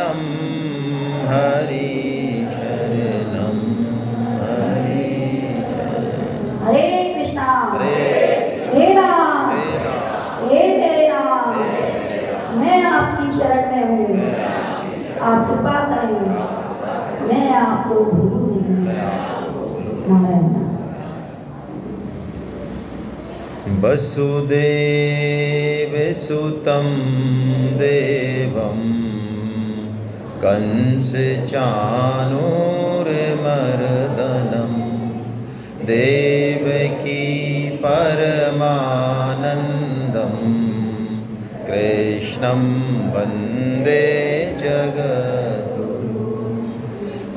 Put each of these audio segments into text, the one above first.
शरणं हरि शरणं हरि शरणं। हरे कृष्णा हरे हे राम हे राम हे मेरे राम, हे मेरे राम, मैं आपकी शरण में हूँ, मैं आपकी शरण आप कृपा करें, मैं आपको भूलूं नहीं। मैं आपको भूलूं नहीं। नारायण। वसुदेव सुतं देवं कंस चाणूरमर्दनं देवकी परमानंदं कृष्णं वंदे जगद्गुरु।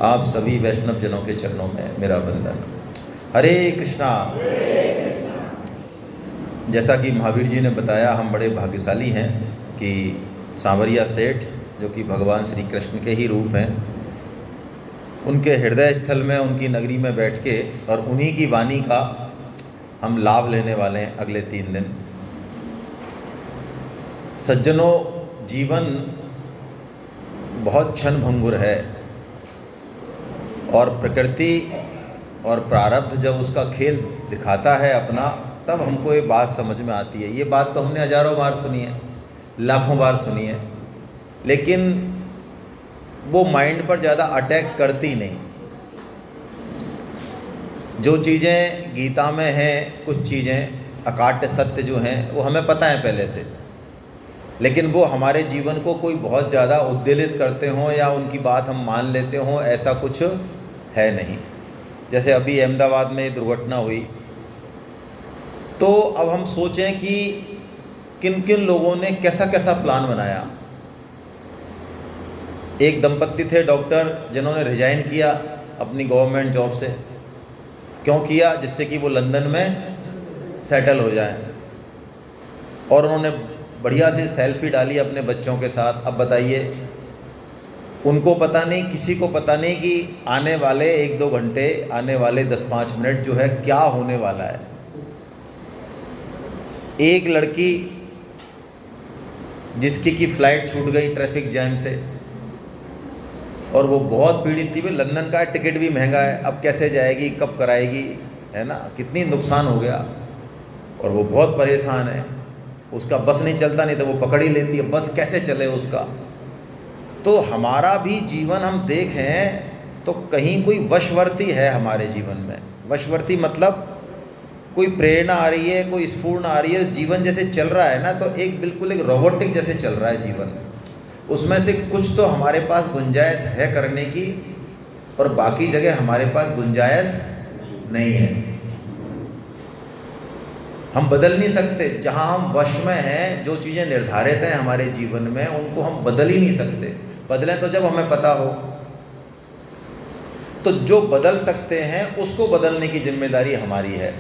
आप सभी वैष्णव जनों के चरणों में मेरा वंदन। हरे कृष्णा। जैसा कि महावीर जी ने बताया, हम बड़े भाग्यशाली हैं कि सांवरिया सेठ, जो कि भगवान श्री कृष्ण के ही रूप हैं, उनके हृदय स्थल में, उनकी नगरी में बैठ के और उन्हीं की वाणी का हम लाभ लेने वाले हैं अगले 3 दिन। सज्जनों, जीवन बहुत क्षणभंगुर है और प्रकृति और प्रारब्ध जब उसका खेल दिखाता है अपना, तब हमको ये बात समझ में आती है। ये बात तो हमने हजारों बार सुनी है, लाखों बार सुनी है, लेकिन वो माइंड पर ज़्यादा अटैक करती नहीं। जो चीज़ें गीता में हैं, कुछ चीज़ें अकाट्य सत्य जो हैं, वो हमें पता है पहले से, लेकिन वो हमारे जीवन को कोई बहुत ज़्यादा उद्वेलित करते हों या उनकी बात हम मान लेते हों, ऐसा कुछ है नहीं। जैसे अभी अहमदाबाद में दुर्घटना हुई, तो अब हम सोचें कि किन किन लोगों ने कैसा कैसा प्लान बनाया। एक दंपत्ति थे डॉक्टर, जिन्होंने रिजाइन किया अपनी गवर्नमेंट जॉब से। क्यों किया? जिससे कि वो लंदन में सेटल हो जाएं। और उन्होंने बढ़िया सी सेल्फी डाली अपने बच्चों के साथ। अब बताइए, उनको पता नहीं, किसी को पता नहीं कि आने वाले 1-2 घंटे, आने वाले 10-5 मिनट जो है क्या होने वाला है। एक लड़की जिसकी की फ़्लाइट छूट गई ट्रैफिक जैम से, और वो बहुत पीड़ित थी। भाई लंदन का टिकट भी महंगा है, अब कैसे जाएगी, कब कराएगी, है ना, कितनी नुकसान हो गया। और वो बहुत परेशान है, उसका बस नहीं चलता, नहीं तो वो पकड़ ही लेती है, बस कैसे चले उसका। तो हमारा भी जीवन हम देखें तो कहीं कोई वशवर्ती है हमारे जीवन में। वशवर्ती मतलब कोई प्रेरणा आ रही है, कोई स्फूर्ति आ रही है, जीवन जैसे चल रहा है ना, तो एक बिल्कुल एक रोबोटिक जैसे चल रहा है जीवन। उसमें से कुछ तो हमारे पास गुंजाइश है करने की, और बाकी जगह हमारे पास गुंजाइश नहीं है। हम बदल नहीं सकते। जहाँ हम वश में हैं, जो चीज़ें निर्धारित हैं हमारे जीवन में, उनको हम बदल ही नहीं सकते। बदलें तो जब हमें पता हो। तो जो बदल सकते हैं उसको बदलने की जिम्मेदारी हमारी है।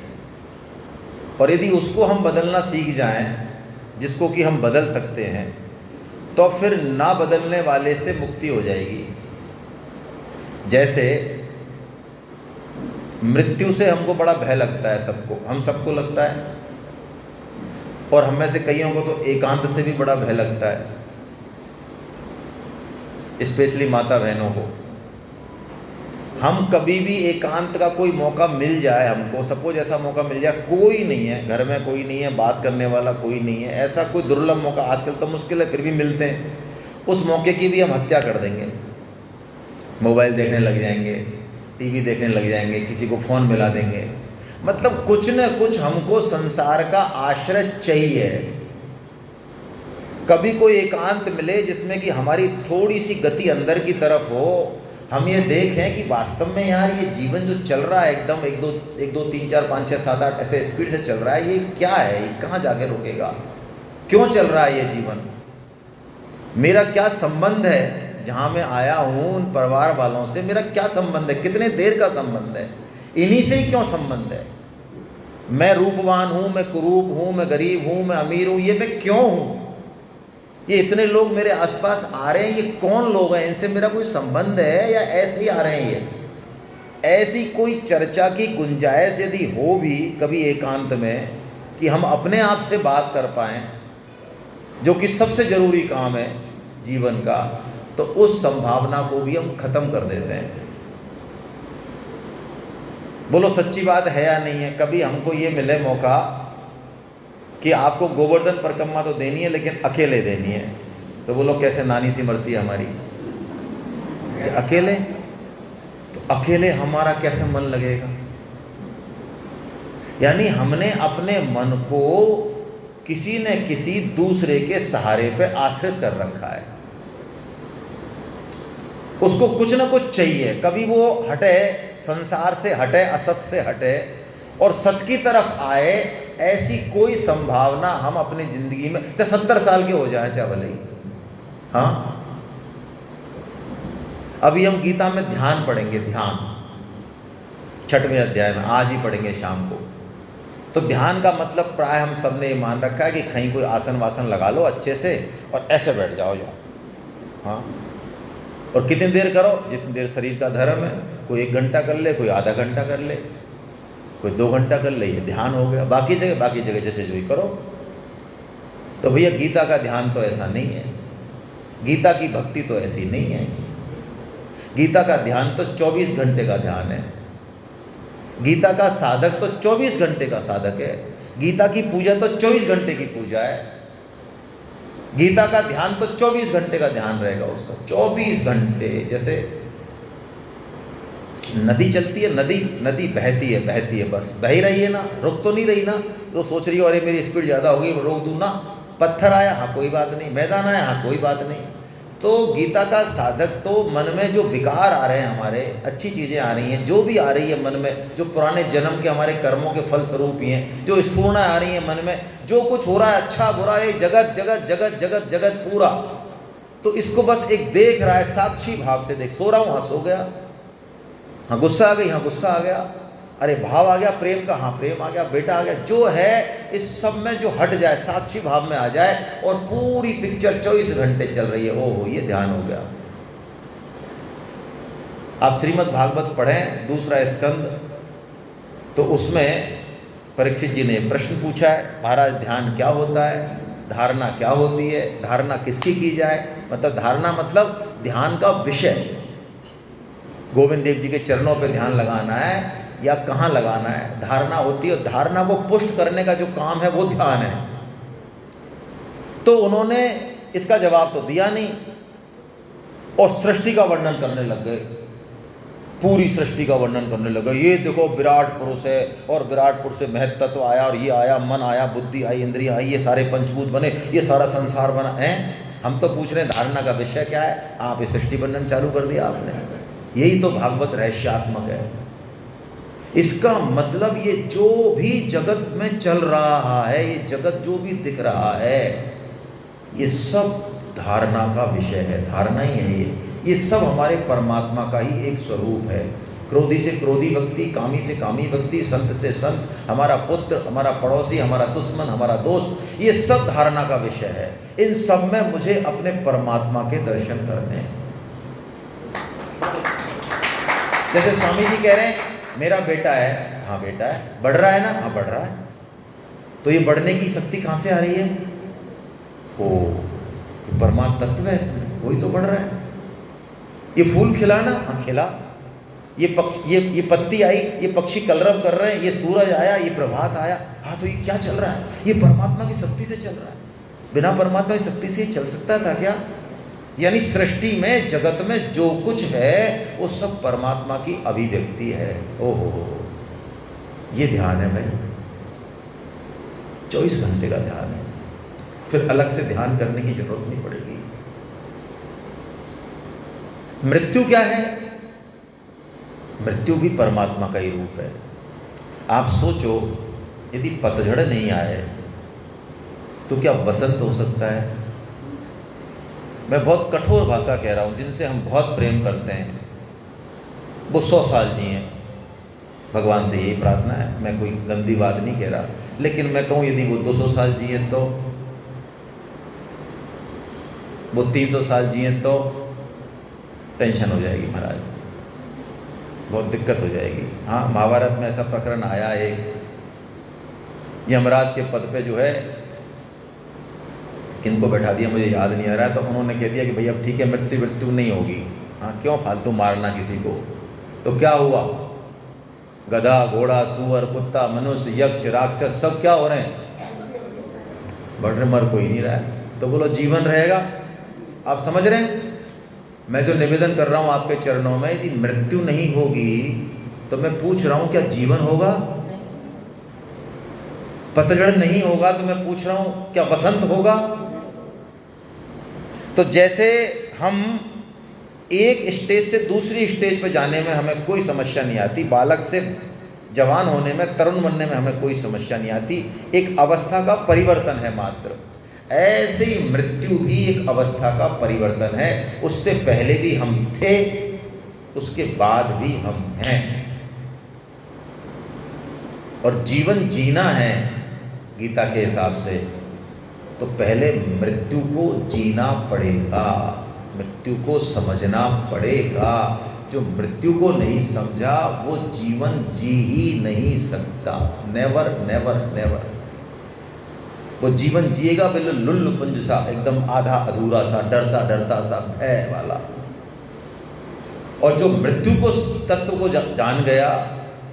और यदि उसको हम बदलना सीख जाएं, जिसको कि हम बदल सकते हैं, तो फिर ना बदलने वाले से मुक्ति हो जाएगी। जैसे मृत्यु से हमको बड़ा भय लगता है, हम सबको लगता है, और हम में से कईयों को तो एकांत से भी बड़ा भय लगता है, स्पेशली माता बहनों को। हम कभी भी एकांत का कोई मौका मिल जाए हमको, सपोज ऐसा मौका मिल जाए, कोई नहीं है घर में, कोई नहीं है बात करने वाला, कोई नहीं है, ऐसा कोई दुर्लभ मौका, आजकल तो मुश्किल है, फिर भी मिलते हैं, उस मौके की भी हम हत्या कर देंगे। मोबाइल देखने लग जाएंगे, टीवी देखने लग जाएंगे, किसी को फ़ोन मिला देंगे। मतलब कुछ न कुछ हमको संसार का आश्रय चाहिए। कभी कोई एकांत मिले जिसमें कि हमारी थोड़ी सी गति अंदर की तरफ हो, हम ये देखें कि वास्तव में यार ये जीवन जो चल रहा है एकदम 1 2 3 4 5 6 7 8 ऐसे स्पीड से चल रहा है, ये क्या है, ये कहाँ जाके रुकेगा, क्यों चल रहा है ये जीवन, मेरा क्या संबंध है, जहाँ मैं आया हूँ उन परिवार वालों से मेरा क्या संबंध है, कितने देर का संबंध है, इन्हीं से ही क्यों संबंध है। मैं रूपवान हूँ, मैं कुरूप हूँ, मैं गरीब हूँ, मैं अमीर हूँ, ये मैं क्यों हूँ, ये इतने लोग मेरे आसपास आ रहे हैं, ये कौन लोग हैं, इनसे मेरा कोई संबंध है या ऐसे ही आ रहे हैं ये। ऐसी कोई चर्चा की गुंजाइश यदि हो भी कभी एकांत में, कि हम अपने आप से बात कर पाएँ, जो कि सबसे ज़रूरी काम है जीवन का, तो उस संभावना को भी हम खत्म कर देते हैं। बोलो सच्ची बात है या नहीं है? कभी हमको ये मिले मौका कि आपको गोवर्धन परिक्रमा तो देनी है लेकिन अकेले देनी है, तो बोलो कैसे नानी सी मरती है हमारी कि अकेले, तो अकेले हमारा कैसे मन लगेगा? यानी हमने अपने मन को किसी न किसी दूसरे के सहारे पे आश्रित कर रखा है। उसको कुछ ना कुछ चाहिए, कभी वो हटे, संसार से हटे, असत से हटे और सत की तरफ आए, ऐसी कोई संभावना हम अपनी जिंदगी में, चाहे 70 साल के हो जाए चाहे भले ही। हाँ, अभी हम गीता में ध्यान पढ़ेंगे, ध्यान 6वें अध्याय में, आज ही पढ़ेंगे शाम को। तो ध्यान का मतलब प्राय हम सब ने ये मान रखा है कि कहीं कोई आसन वासन लगा लो अच्छे से और ऐसे बैठ जाओ जो। हाँ, और कितनी देर करो? जितनी देर शरीर का धर्म है। कोई 1 घंटा कर ले, कोई आधा घंटा कर ले, कोई 2 घंटा कर ले, ये ध्यान हो गया। बाकी जगह जैसे जो ही करो। तो भैया गीता का ध्यान तो ऐसा नहीं है, गीता की भक्ति तो ऐसी नहीं है। गीता का ध्यान तो 24 घंटे का ध्यान है। गीता का साधक तो 24 घंटे का साधक है। गीता की पूजा तो 24 घंटे की पूजा है। गीता का ध्यान तो 24 घंटे का ध्यान रहेगा उसका, 24 घंटे। जैसे नदी चलती है, नदी बहती है, बस बह ही रही है ना, रुक तो नहीं रही ना। तो सोच रही हो अरे मेरी स्पीड ज़्यादा हो गई, रोक दूँ ना। पत्थर आया, हाँ कोई बात नहीं। मैदान आया, हाँ कोई बात नहीं। तो गीता का साधक तो मन में जो विकार आ रहे हैं, हमारे अच्छी चीज़ें आ रही हैं, जो भी आ रही है मन में, जो पुराने जन्म के हमारे कर्मों के फल स्वरूप ही हैं, जो स्फूर्णा आ रही है मन में, जो कुछ हो रहा है अच्छा बुरा, ये जगत जगत जगत जगत जगत पूरा, तो इसको बस एक देख रहा है, साक्षी भाव से देख। सो रहा हूँ, हाँ सो गया, हाँ गुस्सा आ गई, हाँ गुस्सा आ गया, अरे भाव आ गया प्रेम का, हाँ प्रेम आ गया, बेटा आ गया, जो है इस सब में जो हट जाए, साक्षी भाव में आ जाए और पूरी पिक्चर 24 घंटे चल रही है। ओहो, ये ध्यान हो गया। आप श्रीमद् भागवत पढ़ें 2 स्कंद, तो उसमें परीक्षित जी ने प्रश्न पूछा है, महाराज ध्यान क्या होता है, धारणा क्या होती है, धारणा किसकी की जाए? मतलब धारणा मतलब ध्यान का विषय, गोविंद देव जी के चरणों पे ध्यान लगाना है या कहाँ लगाना है, धारणा होती है। धारणा को पुष्ट करने का जो काम है वो ध्यान है। तो उन्होंने इसका जवाब तो दिया नहीं और सृष्टि का वर्णन करने लग गए, पूरी सृष्टि का वर्णन करने लगे। ये देखो विराट पुरुष है और विराट पुरुष से महत्व तत्व आया और ये आया, मन आया, बुद्धि आई, इंद्रियां आई, ये सारे पंचभूत बने, ये सारा संसार बना है। हम तो पूछ रहे हैं धारणा का विषय क्या है, आप ये सृष्टि वर्णन चालू कर दिया आपने। यही तो भागवत रहस्यात्मक है। इसका मतलब ये जो भी जगत में चल रहा है, ये जगत जो भी दिख रहा है, ये सब धारणा का विषय है, धारणा ही है ये सब हमारे परमात्मा का ही एक स्वरूप है। क्रोधी से क्रोधी व्यक्ति, कामी से कामी व्यक्ति, संत से संत, हमारा पुत्र, हमारा पड़ोसी, हमारा दुश्मन, हमारा दोस्त, ये सब धारणा का विषय है। इन सब में मुझे अपने परमात्मा के दर्शन करने हैं। जैसे स्वामी जी कह रहे हैं मेरा बेटा है, हाँ बेटा है, बढ़ रहा है ना, हाँ बढ़ रहा है, तो ये बढ़ने की शक्ति कहाँ से आ रही है? ओ, ये परमात्मा तत्व है इसमें, वही तो बढ़ रहा है। ये फूल खिला ना, हाँ खिला, ये पक्षी, ये पत्ती आई, ये पक्षी कलरव कर रहे हैं, ये सूरज आया, ये प्रभात आया, हाँ तो ये क्या चल रहा है? ये परमात्मा की शक्ति से चल रहा है। बिना परमात्मा की शक्ति से चल सकता था क्या? यानी सृष्टि में, जगत में जो कुछ है वो सब परमात्मा की अभिव्यक्ति है। ओहो, ये ध्यान है भाई, 24 घंटे का ध्यान है, फिर अलग से ध्यान करने की जरूरत नहीं पड़ेगी। मृत्यु क्या है? मृत्यु भी परमात्मा का ही रूप है। आप सोचो, यदि पतझड़ नहीं आए तो क्या बसंत हो सकता है? मैं बहुत कठोर भाषा कह रहा हूँ, जिनसे हम बहुत प्रेम करते हैं, वो 100 साल जिए, भगवान से यही प्रार्थना है। मैं कोई गंदी बात नहीं कह रहा, लेकिन मैं कहूँ यदि वो 200 साल जिए तो, वो 300 साल जिए तो टेंशन हो जाएगी महाराज, बहुत दिक्कत हो जाएगी। हाँ, महाभारत में ऐसा प्रकरण आया एक, यमराज के पद पे जो है किनको बैठा दिया मुझे याद नहीं आ रहा है, तो उन्होंने कह दिया कि भाई अब ठीक है, मृत्यु नहीं होगी, हाँ क्यों फालतू मारना किसी को। तो क्या हुआ, गधा घोड़ा सूअर कुत्ता मनुष्य यक्ष राक्षस सब क्या हो रहे हैं, बढ़ रहे, मर कोई नहीं रहा है। तो बोलो जीवन रहेगा। आप समझ रहे हैं, मैं जो निवेदन कर रहा हूं आपके चरणों में, यदि मृत्यु नहीं होगी तो मैं पूछ रहा हूं क्या जीवन होगा? पतझड़ नहीं होगा तो मैं पूछ रहा हूं क्या वसंत होगा? तो जैसे हम एक स्टेज से दूसरी स्टेज पे जाने में हमें कोई समस्या नहीं आती, बालक से जवान होने में, तरुण बनने में हमें कोई समस्या नहीं आती, एक अवस्था का परिवर्तन है मात्र, ऐसे ही मृत्यु भी एक अवस्था का परिवर्तन है। उससे पहले भी हम थे, उसके बाद भी हम हैं। और जीवन जीना है गीता के हिसाब से तो पहले मृत्यु को जीना पड़ेगा, मृत्यु को समझना पड़ेगा। जो मृत्यु को नहीं समझा वो जीवन जी ही नहीं सकता, नेवर नेवर नेवर। वो जीवन जिएगा बिल्कुल लुल्लुपुंज सा, एकदम आधा अधूरा सा, डरता डरता सा, भय वाला। और जो मृत्यु को तत्व को जान गया,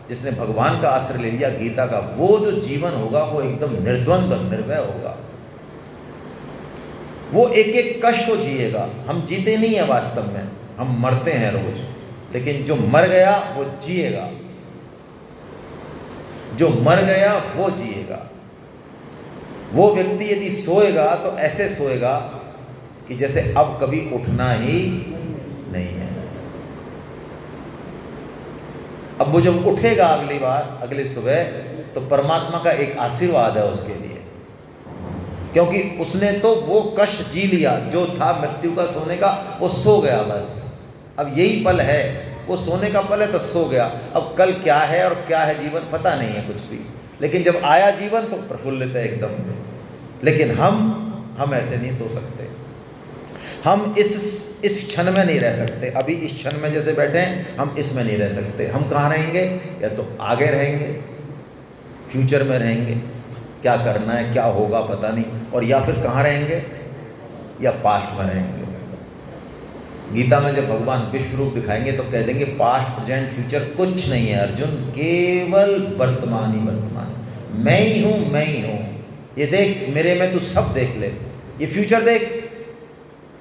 जिसने भगवान का आश्रय ले लिया गीता का, वो जो जीवन होगा वो एकदम निर्द्वंद निर्भय होगा। वो एक एक कष्ट को जिएगा। हम जीते नहीं है वास्तव में, हम मरते हैं रोज, लेकिन जो मर गया वो जिएगा, जो मर गया वो जिएगा। वो व्यक्ति यदि सोएगा तो ऐसे सोएगा कि जैसे अब कभी उठना ही नहीं है। अब वो जब उठेगा अगली बार, अगली सुबह, तो परमात्मा का एक आशीर्वाद है उसके लिए, क्योंकि उसने तो वो कष्ट जी लिया जो था मृत्यु का, सोने का, वो सो गया बस। अब यही पल है, वो सोने का पल है तो सो गया। अब कल क्या है और क्या है जीवन पता नहीं है कुछ भी, लेकिन जब आया जीवन तो प्रफुल्लित है एकदम। लेकिन हम ऐसे नहीं सो सकते, हम इस क्षण में नहीं रह सकते। अभी इस क्षण में जैसे बैठे हैं, हम इसमें नहीं रह सकते। हम कहाँ रहेंगे? या तो आगे रहेंगे, फ्यूचर में रहेंगे, क्या करना है क्या होगा पता नहीं, और या फिर कहाँ रहेंगे? या पास्ट में रहेंगे। गीता में जब भगवान विश्व रूप दिखाएंगे तो कह देंगे पास्ट प्रेजेंट फ्यूचर कुछ नहीं है अर्जुन, केवल वर्तमान ही वर्तमान, मैं ही हूँ, मैं ही हूँ। ये देख, मेरे में तू सब देख ले, ये फ्यूचर देख,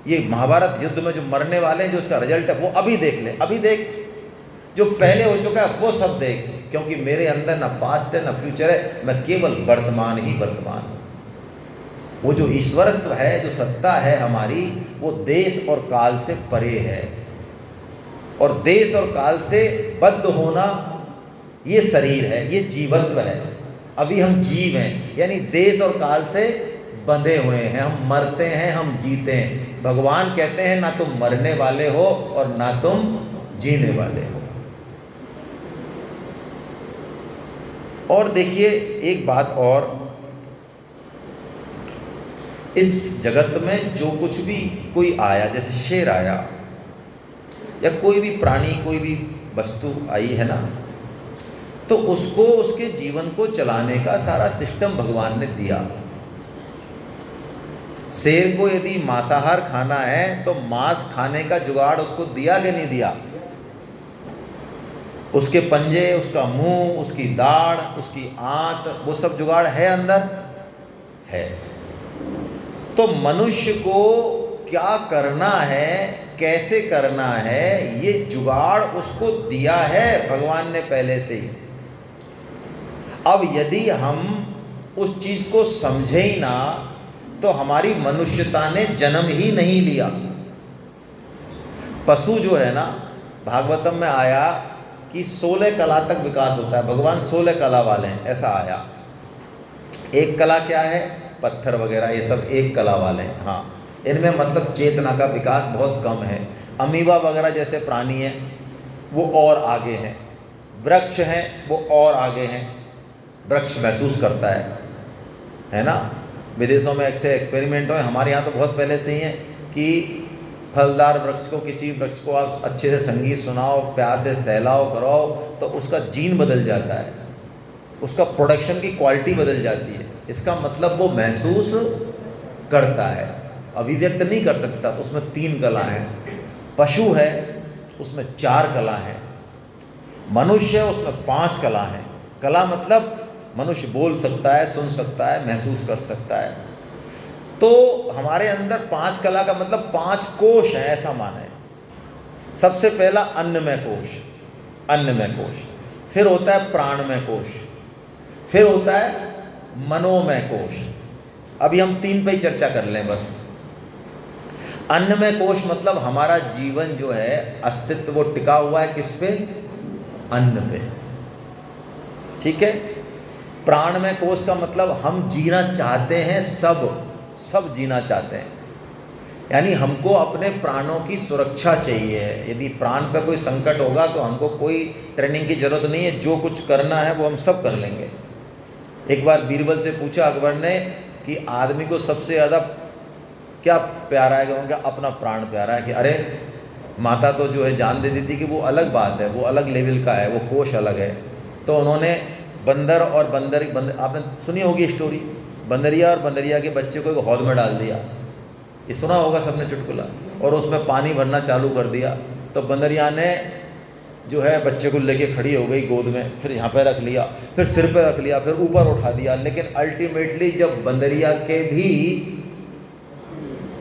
ये महाभारत युद्ध में जो मरने वाले हैं, जो उसका रिजल्ट है वो अभी देख ले, अभी देख, जो पहले हो चुका है वो सब देख, क्योंकि मेरे अंदर ना पास्ट है ना फ्यूचर है, मैं केवल वर्तमान ही वर्तमान हूँ। वो जो ईश्वरत्व है, जो सत्ता है हमारी, वो देश और काल से परे है। और देश और काल से बद्ध होना ये शरीर है, ये जीवत्व है। अभी हम जीव हैं, यानी देश और काल से बंधे हुए हैं। हम मरते हैं, हम जीते हैं। भगवान कहते हैं ना तुम मरने वाले हो और ना तुम जीने वाले हो। और देखिए एक बात और, इस जगत में जो कुछ भी कोई आया, जैसे शेर आया या कोई भी प्राणी, कोई भी वस्तु आई है ना, तो उसको उसके जीवन को चलाने का सारा सिस्टम भगवान ने दिया। शेर को यदि मांसाहार खाना है तो मांस खाने का जुगाड़ उसको दिया कि नहीं दिया? उसके पंजे, उसका मुंह, उसकी दाढ़, उसकी आंत, वो सब जुगाड़ है अंदर है। तो मनुष्य को क्या करना है, कैसे करना है, ये जुगाड़ उसको दिया है भगवान ने पहले से ही। अब यदि हम उस चीज को समझे ही ना, तो हमारी मनुष्यता ने जन्म ही नहीं लिया। पशु जो है ना, भागवतम में आया कि 16 कला तक विकास होता है। भगवान 16 कला वाले हैं, ऐसा आया। एक कला क्या है? पत्थर वगैरह, ये सब एक कला वाले हैं। हाँ, इनमें मतलब चेतना का विकास बहुत कम है। अमीबा वगैरह जैसे प्राणी हैं वो और आगे हैं। वृक्ष हैं वो और आगे हैं। वृक्ष महसूस करता है ना। विदेशों में ऐसे एक्सपेरिमेंट हुए, हमारे यहाँ तो बहुत पहले से ही है कि फलदार वृक्ष को, किसी वृक्ष को आप अच्छे से संगीत सुनाओ, प्यार से सहलाओ कराओ, तो उसका जीन बदल जाता है, उसका प्रोडक्शन की क्वालिटी बदल जाती है। इसका मतलब वो महसूस करता है, अभिव्यक्त नहीं कर सकता, तो उसमें 3 कला है। पशु है उसमें 4 कला है, मनुष्य है उसमें 5 कला है। कला मतलब मनुष्य बोल सकता है, सुन सकता है, महसूस कर सकता है। तो हमारे अंदर 5 कला का मतलब 5 कोश है, ऐसा माने। सबसे पहला अन्नमय कोश, अन्नमय कोश, फिर होता है प्राणमय कोश, फिर होता है मनोमय कोश। अभी हम 3 पे ही चर्चा कर लें बस। अन्नमय कोश मतलब हमारा जीवन जो है, अस्तित्व वो टिका हुआ है किस पे? अन्न पे, ठीक है। प्राणमय कोश का मतलब हम जीना चाहते हैं, सब जीना चाहते हैं, यानी हमको अपने प्राणों की सुरक्षा चाहिए। यदि प्राण पे कोई संकट होगा तो हमको कोई ट्रेनिंग की जरूरत नहीं है, जो कुछ करना है वो हम सब कर लेंगे। एक बार बीरबल से पूछा अकबर ने कि आदमी को सबसे ज़्यादा क्या प्यारा है? उनका अपना प्राण प्यारा है। कि अरे माता तो जो है जान दे देती कि वो अलग बात है, वो अलग लेवल का है, वो कोश अलग है। तो उन्होंने बंदर और बंदर आपने सुनी होगी स्टोरी, बंदरिया और बंदरिया के बच्चे को एक हौद में डाल दिया, ये सुना होगा सबने चुटकुला, और उसमें पानी भरना चालू कर दिया। तो बंदरिया ने जो है बच्चे को लेके खड़ी हो गई गोद में, फिर यहाँ पे रख लिया, फिर सिर पे रख लिया, फिर ऊपर उठा दिया। लेकिन अल्टीमेटली जब बंदरिया के भी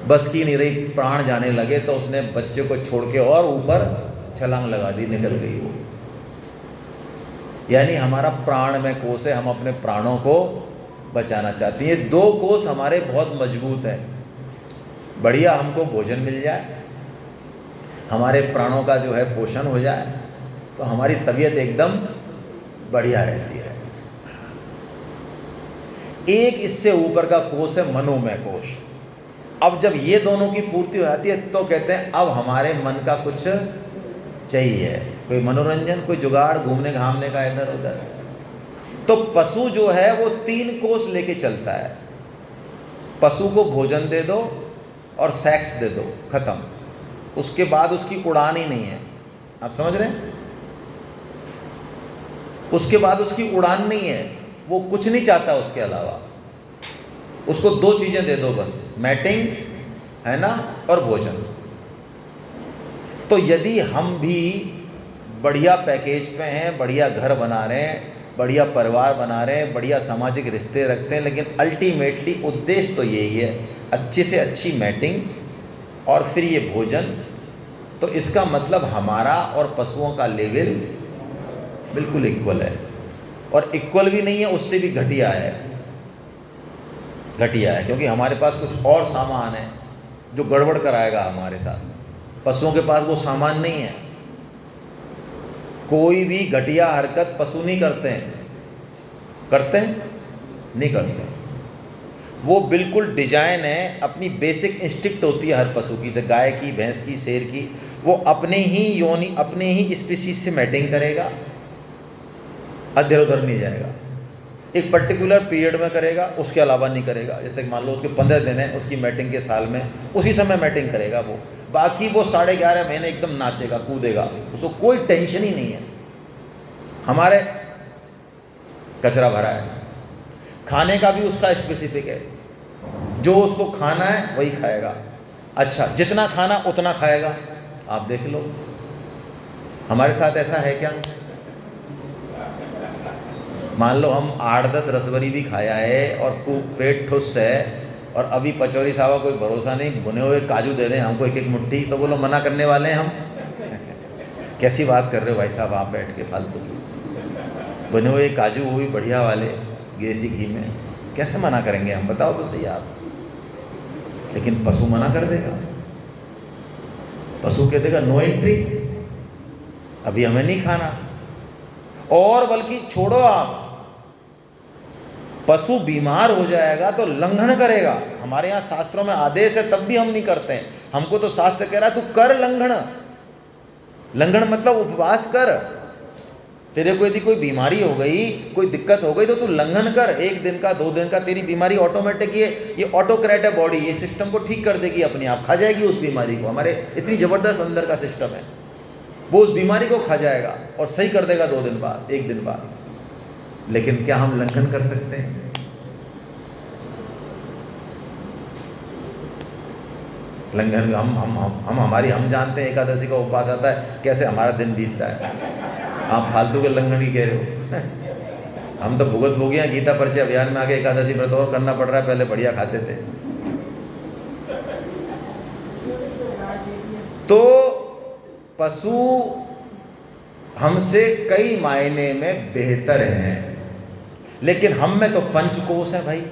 बस की नहीं रही, प्राण जाने लगे, तो उसने बच्चे को छोड़ के और ऊपर छलांग लगा दी, निकल गई वो। यानी हमारा प्राण में कोश है, हम अपने प्राणों को बचाना चाहते हैं। ये 2 कोश हमारे बहुत मजबूत हैं। बढ़िया हमको भोजन मिल जाए, हमारे प्राणों का जो है पोषण हो जाए, तो हमारी तबीयत एकदम बढ़िया रहती है। एक इससे ऊपर का कोश है मनोमय कोश। अब जब ये दोनों की पूर्ति हो जाती है तो कहते हैं अब हमारे मन का कुछ चाहिए, कोई मनोरंजन, कोई जुगाड़, घूमने घामने का इधर उधर। तो पशु जो है वो 3 कोश लेके चलता है। पशु को भोजन दे दो और सेक्स दे दो, खत्म। उसके बाद उसकी उड़ान ही नहीं है। आप समझ रहे हैं? उसके बाद उसकी उड़ान नहीं है, वो कुछ नहीं चाहता उसके अलावा। उसको 2 चीजें दे दो बस, मैटिंग है ना, और भोजन। तो यदि हम भी बढ़िया पैकेज पे हैं, बढ़िया घर बना रहे हैं, बढ़िया परिवार बना रहे हैं, बढ़िया सामाजिक रिश्ते रखते हैं, लेकिन अल्टीमेटली उद्देश्य तो यही है, अच्छे से अच्छी मैटिंग और फिर ये भोजन, तो इसका मतलब हमारा और पशुओं का लेवल बिल्कुल इक्वल है। और इक्वल भी नहीं है, उससे भी घटिया है, घटिया है, क्योंकि हमारे पास कुछ और सामान है जो गड़बड़ कराएगा हमारे साथ। पशुओं के पास वो सामान नहीं है। कोई भी घटिया हरकत पशु नहीं करते हैं, करते हैं? नहीं करते। वो बिल्कुल डिजाइन है, अपनी बेसिक इंस्टिक्ट होती है हर पशु की, जैसे गाय की, भैंस की, शेर की। वो अपने ही योनि, अपने ही स्पीसीज से मैटिंग करेगा, अधर उधर नहीं जाएगा। एक पर्टिकुलर पीरियड में करेगा, उसके अलावा नहीं करेगा। जैसे मान लो उसके 15 दिन है उसकी मैटिंग के साल में, उसी समय मैटिंग करेगा वो। बाकी वो 11.5 महीने एकदम नाचेगा, कूदेगा, उसको कोई टेंशन ही नहीं है। हमारे कचरा भरा है, खाने का भी उसका स्पेसिफिक है, जो उसको खाना है वही खाएगा। अच्छा, जितना खाना उतना खाएगा। आप देख लो हमारे साथ ऐसा है क्या? मान लो हम 8-10 रसभरी भी खाया है और पेट ठुस है, और अभी पचौरी साहब कोई भरोसा नहीं, भुने हुए काजू दे दें हमको 1-1 मुट्ठी, तो बोलो मना करने वाले हैं हम। कैसी बात कर रहे हो भाई साहब आप बैठ के फालतू की? बने हुए काजू, वो भी बढ़िया वाले देसी घी में, कैसे मना करेंगे हम? बताओ तो सही आप। लेकिन पशु मना कर देगा, पशु कह देगा नो एंट्री, अभी हमें नहीं खाना। और बल्कि छोड़ो आप, पशु बीमार हो जाएगा तो लंघन करेगा। हमारे यहाँ शास्त्रों में आदेश है, तब भी हम नहीं करते हैं। हमको तो शास्त्र कह रहा है तू कर लंघन। लंघन मतलब उपवास कर। तेरे को यदि कोई बीमारी हो गई, कोई दिक्कत हो गई, तो तू लंघन कर, 1 दिन का, 2 दिन का। तेरी बीमारी ऑटोमेटिक, ये ऑटोक्रेट है बॉडी, ये सिस्टम को ठीक कर देगी अपने आप, खा जाएगी उस बीमारी को। हमारे इतनी ज़बरदस्त अंदर का सिस्टम है, वो उस बीमारी को खा जाएगा और सही कर देगा 2 दिन बाद, 1 दिन बाद। लेकिन क्या हम लंघन कर सकते हैं? लंघन हम जानते हैं एकादशी का उपवास आता है, कैसे हमारा दिन बीतता है। आप फालतू के लंघन की कह रहे हो। हम तो भुगत भोगिया गीता परिचय अभियान में आगे एकादशी व्रत और करना पड़ रहा है, पहले बढ़िया खाते थे। तो पशु हमसे कई मायने में बेहतर हैं, लेकिन हम में तो पंचकोश है भाई,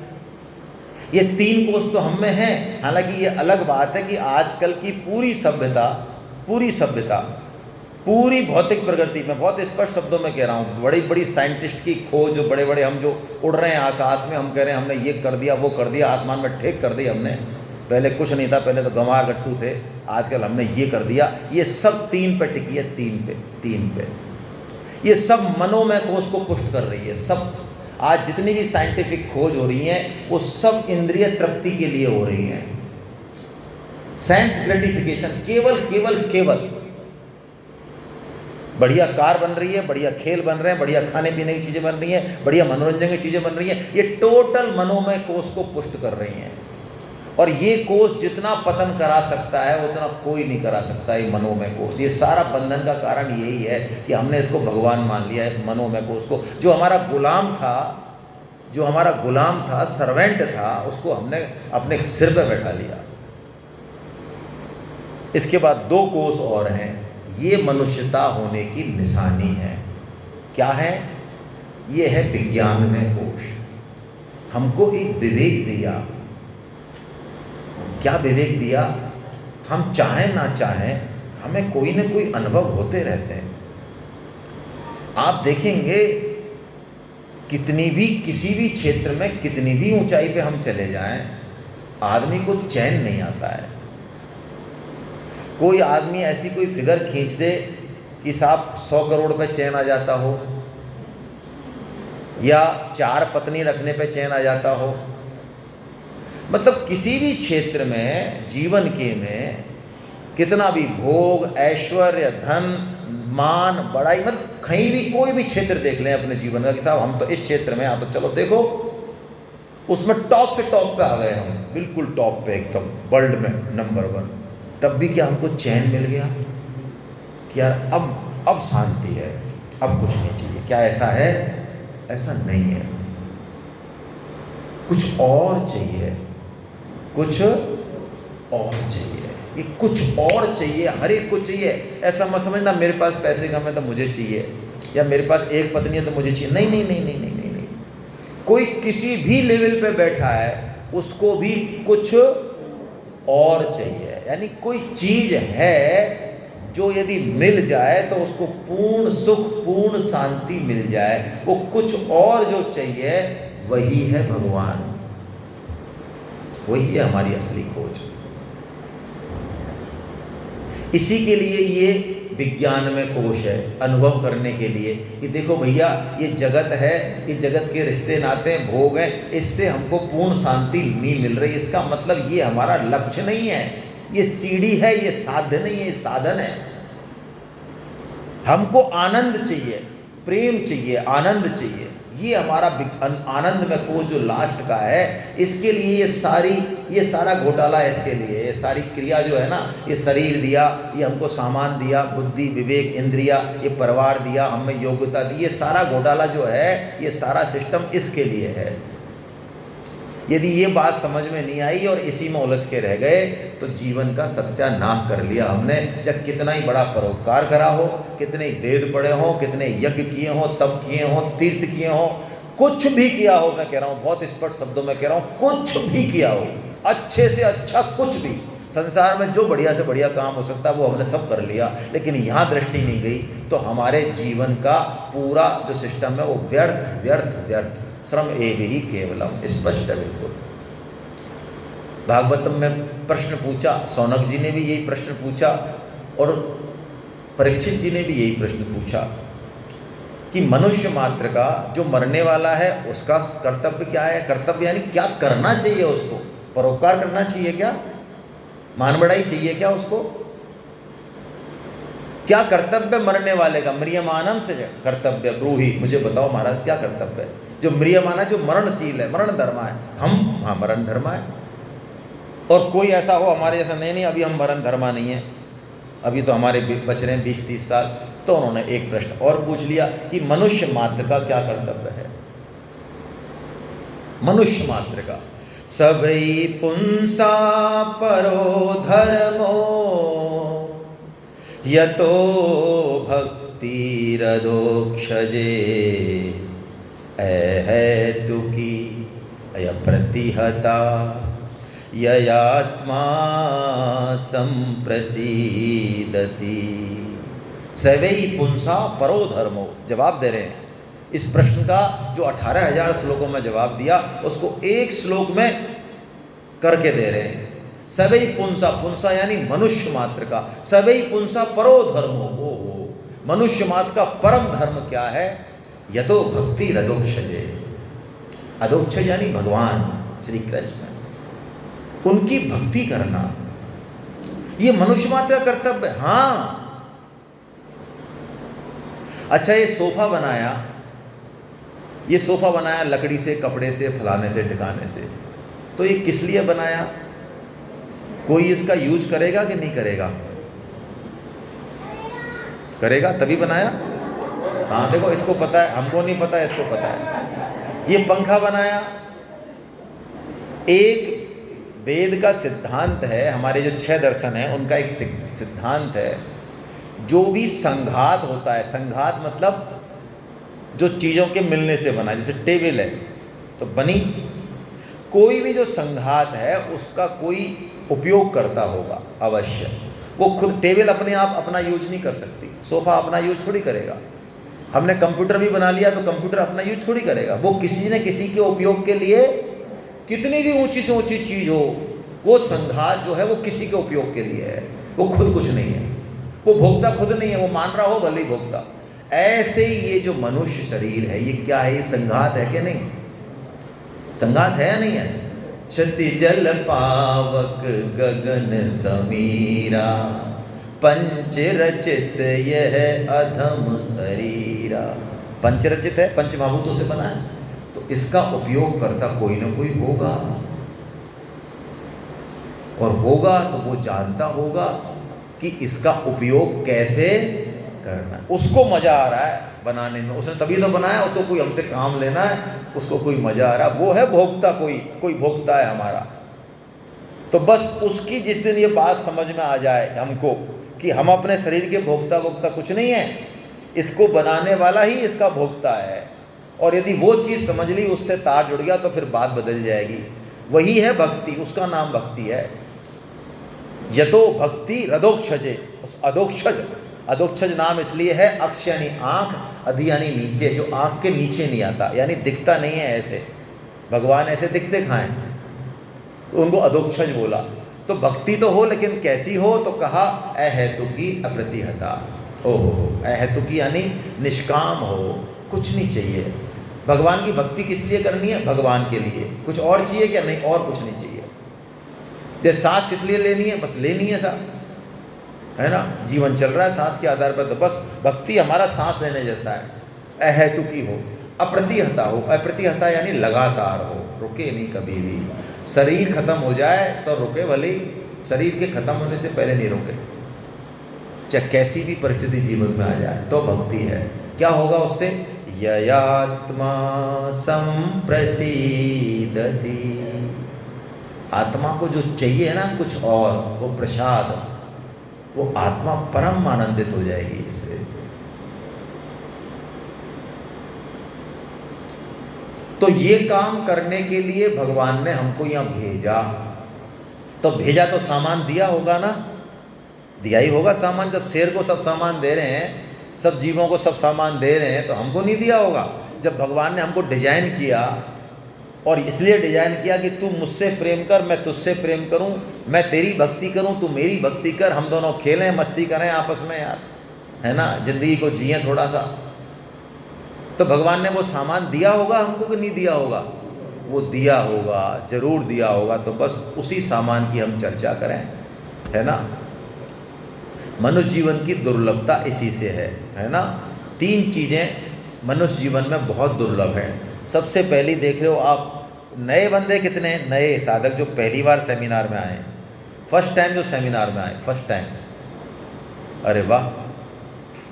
ये 3 कोष तो हम में हैं। हालांकि ये अलग बात है कि आजकल की पूरी सभ्यता पूरी भौतिक प्रगति में, बहुत स्पष्ट शब्दों में कह रहा हूँ, बड़ी बड़ी साइंटिस्ट की खोज, बड़े बड़े हम जो उड़ रहे हैं आकाश में, हम कह रहे हैं हमने ये कर दिया वो कर दिया, आसमान में ठेक कर दी हमने, पहले कुछ नहीं था, पहले तो गंवार गट्टू थे, आजकल हमने ये कर दिया। ये सब 3 पे टिकी है, 3 पे। ये सब मनोमय कोष को पुष्ट कर रही है। सब आज जितनी भी साइंटिफिक खोज हो रही हैं वो सब इंद्रिय तृप्ति के लिए हो रही हैं, सेंस ग्रेटिफिकेशन, केवल बढ़िया कार बन रही है, बढ़िया खेल बन रहे हैं, बढ़िया खाने पीने की चीज़ें बन रही हैं, बढ़िया मनोरंजन की चीज़ें बन रही हैं, ये टोटल मनोमय कोष को पुष्ट कर रही हैं। और ये कोष जितना पतन करा सकता है उतना कोई नहीं करा सकता, ये मनोमय कोष। ये सारा बंधन का कारण यही है कि हमने इसको भगवान मान लिया, इस मनोमय कोष को। जो हमारा गुलाम था, सर्वेंट था, उसको हमने अपने सिर पे बैठा लिया। इसके बाद 2 कोष और हैं, ये मनुष्यता होने की निशानी है। क्या है? ये है विज्ञानमय कोष। हमको एक विवेक दिया। क्या विवेक दिया? हम चाहें ना चाहें हमें कोई ना कोई अनुभव होते रहते हैं। आप देखेंगे कितनी भी, किसी भी क्षेत्र में कितनी भी ऊंचाई पे हम चले जाएं, आदमी को चैन नहीं आता है। कोई आदमी ऐसी कोई फिगर खींच दे कि साहब 100 करोड़ पे चैन आ जाता हो, या 4 पत्नी रखने पे चैन आ जाता हो। मतलब किसी भी क्षेत्र में, जीवन के में कितना भी भोग, ऐश्वर्य, धन, मान, बड़ाई, मतलब कहीं भी कोई भी क्षेत्र देख लें अपने जीवन का कि साहब हम तो इस क्षेत्र में, आप तो चलो देखो उसमें टॉप से टॉप पे आ गए हम, बिल्कुल टॉप पे, एकदम वर्ल्ड में नंबर 1। तब भी क्या हमको चैन मिल गया कि यार अब शांति है, अब कुछ नहीं चाहिए? क्या ऐसा है? ऐसा नहीं है। कुछ और चाहिए, कुछ और चाहिए, ये कुछ और चाहिए, हर एक को चाहिए। ऐसा मत समझना मेरे पास पैसे कम है तो मुझे चाहिए, या मेरे पास एक पत्नी है तो मुझे चाहिए। नहीं नहीं नहीं नहीं नहीं नहीं, नहीं। कोई किसी भी लेवल पे बैठा है उसको भी कुछ और चाहिए। यानी कोई चीज है जो यदि मिल जाए तो उसको पूर्ण सुख, पूर्ण शांति मिल जाए। वो कुछ और जो चाहिए वही है भगवान, वही है हमारी असली खोज। इसी के लिए ये विज्ञान में कोश है, अनुभव करने के लिए कि देखो भैया ये जगत है, इस जगत के रिश्ते नाते भोग हैं, इससे हमको पूर्ण शांति नहीं मिल रही। इसका मतलब ये हमारा लक्ष्य नहीं है, ये सीढ़ी है, ये साध्य नहीं है, ये साधन है। हमको आनंद चाहिए, प्रेम चाहिए, आनंद चाहिए। ये हमारा आनंद में कोश जो लास्ट का है, इसके लिए ये सारा घोटाला है। इसके लिए ये सारी क्रिया जो है ना, ये शरीर दिया, ये हमको सामान दिया, बुद्धि, विवेक, इंद्रिया, ये परिवार दिया, हमें योग्यता दी, ये सारा घोटाला जो है, ये सारा सिस्टम इसके लिए है। यदि ये बात समझ में नहीं आई और इसी में उलझ के रह गए तो जीवन का सत्यानाश कर लिया हमने। चाहे कितना ही बड़ा परोपकार करा हो, कितने वेद पढ़े हो, कितने यज्ञ किए हो, तप किए हो, तीर्थ किए हो, कुछ भी किया हो, मैं कह रहा हूँ बहुत स्पष्ट शब्दों में कह रहा हूँ, कुछ भी किया हो, अच्छे से अच्छा कुछ भी, संसार में जो बढ़िया से बढ़िया काम हो सकता है वो हमने सब कर लिया, लेकिन यहाँ दृष्टि नहीं गई तो हमारे जीवन का पूरा जो सिस्टम है वो व्यर्थ व्यर्थ व्यर्थ, श्रम एव ही केवलम, स्पष्ट है बिल्कुल। भागवतम में प्रश्न पूछा, सौनक जी ने भी यही प्रश्न पूछा और परीक्षित जी ने भी यही प्रश्न पूछा कि मनुष्य मात्र का जो मरने वाला है उसका कर्तव्य क्या है। कर्तव्य यानी क्या करना चाहिए उसको? परोपकार करना चाहिए क्या? मान बढ़ाई चाहिए क्या उसको? क्या कर्तव्य मरने वाले का? म्रियमानम से कर्तव्य ब्रूही, मुझे बताओ महाराज क्या कर्तव्य है? जो म्रियमाना, जो मरणशील है, मरण धर्मा है। हाँ मरण धर्मा है। और कोई ऐसा हो हमारे जैसा, नहीं अभी हम वरण धर्मा नहीं है, अभी तो हमारे बच रहे हैं 20-30 साल। तो उन्होंने एक प्रश्न और पूछ लिया कि मनुष्य मात्र का क्या कर्तव्य है। मनुष्य मात्र का सबई पुंसा परो धर्मो यतो भक्ति रदोक्षजे अहेतुकी अयप्रतिहता ययात्मा संप्रसीदति। सवई पुंसा परो धर्मो, जवाब दे रहे हैं इस प्रश्न का जो 18,000 श्लोकों में जवाब दिया उसको एक श्लोक में करके दे रहे हैं। सवई पुंसा, पुंसा यानी मनुष्य मात्र का, सवई पुंसा परो धर्मो, हो मनुष्य मात्र का परम धर्म क्या है? यतो भक्ति रदोक्षजे, अदोक्षज यानी भगवान श्री कृष्ण, उनकी भक्ति करना, ये मनुष्य मात्र का कर्तव्य है। हाँ अच्छा, ये सोफा बनाया लकड़ी से, कपड़े से, फलाने से, ढिकाने से, तो ये किस लिए बनाया? कोई इसका यूज करेगा कि नहीं करेगा? करेगा तभी बनाया। हाँ देखो, इसको पता है, हमको नहीं पता है, इसको पता है। ये पंखा बनाया, एक वेद का सिद्धांत है, हमारे जो 6 दर्शन हैं उनका एक सिद्धांत है, जो भी संघात होता है, संघात मतलब जो चीज़ों के मिलने से बना, जैसे टेबल है तो बनी, कोई भी जो संघात है उसका कोई उपयोग करता होगा अवश्य। वो खुद टेबल अपने आप अपना यूज नहीं कर सकती, सोफा अपना यूज थोड़ी करेगा। हमने कंप्यूटर भी बना लिया तो कंप्यूटर अपना यूज थोड़ी करेगा, वो किसी न किसी के उपयोग के लिए, कितनी भी ऊंची से ऊंची चीज़ हो, वो संघात जो है वो किसी के उपयोग के लिए है, वो खुद कुछ नहीं है, वो भोक्ता खुद नहीं है, वो मान रहा हो भले ही भोक्ता। ऐसे ही ये जो मनुष्य शरीर है, ये क्या है? ये संघात है कि नहीं? संघात है या नहीं है? क्षति जल पावक गगन समीरा, पंच रचित यह अधम शरीरा। पंच रचित है, पंच महाभूतों से बना है, तो इसका उपयोग करता कोई ना कोई होगा, और होगा तो वो जानता होगा कि इसका उपयोग कैसे करना है। उसको मजा आ रहा है बनाने में, उसने तभी तो बनाया, उसको कोई हमसे काम लेना है, उसको कोई मजा आ रहा है, वो है भोक्ता, कोई भोक्ता है हमारा। तो बस उसकी जिस दिन ये बात समझ में आ जाए हमको कि हम अपने शरीर के भोक्ता कुछ नहीं है, इसको बनाने वाला ही इसका भोक्ता है, और यदि वो चीज़ समझ ली, उससे तार जुड़ गया, तो फिर बात बदल जाएगी। वही है भक्ति, उसका नाम भक्ति है। यतो भक्ति रदोक्षजे, उस अधोक्षज नाम इसलिए है, अक्ष यानी आँख, अधि यानी नीचे, जो आँख के नीचे नहीं आता, यानी दिखता नहीं है ऐसे, भगवान ऐसे दिखते खाएं, तो उनको अधोक्षज बोला। तो भक्ति तो हो, लेकिन कैसी हो? तो कहा अहेतुकी अप्रतिहता। ओहो, अहेतुकी यानी निष्काम हो, कुछ नहीं चाहिए। भगवान की भक्ति किस लिए करनी है? भगवान के लिए। कुछ और चाहिए क्या? नहीं, और कुछ नहीं चाहिए। जैसे सांस किस लिए लेनी है? बस लेनी है सांस, है ना, जीवन चल रहा है सांस के आधार पर, तो बस भक्ति हमारा सांस लेने जैसा है। अहेतुकी हो, अप्रतिहता हो, अप्रतिहता यानी लगातार हो, रुके नहीं कभी भी। शरीर खत्म हो जाए तो रुके, भले शरीर के खत्म होने से पहले नहीं रुके, चाहे कैसी भी परिस्थिति जीवन में आ जाए, तो भक्ति है। क्या होगा उससे? ययात्मा संप्रसीदति, आत्मा को जो चाहिए ना कुछ और, वो प्रसाद, वो आत्मा परम आनंदित हो जाएगी इससे। तो ये काम करने के लिए भगवान ने हमको यहाँ भेजा, तो भेजा तो सामान दिया होगा ना, दिया ही होगा सामान। जब शेर को सब सामान दे रहे हैं, सब जीवों को सब सामान दे रहे हैं, तो हमको नहीं दिया होगा। जब भगवान ने हमको डिजाइन किया, और इसलिए डिजाइन किया कि तू मुझसे प्रेम कर, मैं तुझसे प्रेम करूं, मैं तेरी भक्ति करूं, तू मेरी भक्ति कर, हम दोनों खेलें, मस्ती करें आपस में यार, है ना, जिंदगी को जिए थोड़ा सा। तो भगवान ने वो सामान दिया होगा हमको कि नहीं दिया होगा? वो दिया होगा, जरूर दिया होगा। तो बस उसी सामान की हम चर्चा करें, है ना। मनुष्य जीवन की दुर्लभता इसी से है ना। 3 चीज़ें मनुष्य जीवन में बहुत दुर्लभ हैं। सबसे पहली देख रहे हो आप, नए बंदे कितने हैं? नए साधक जो पहली बार सेमिनार में आए, फर्स्ट टाइम जो सेमिनार में आए, फर्स्ट टाइम, अरे वाह,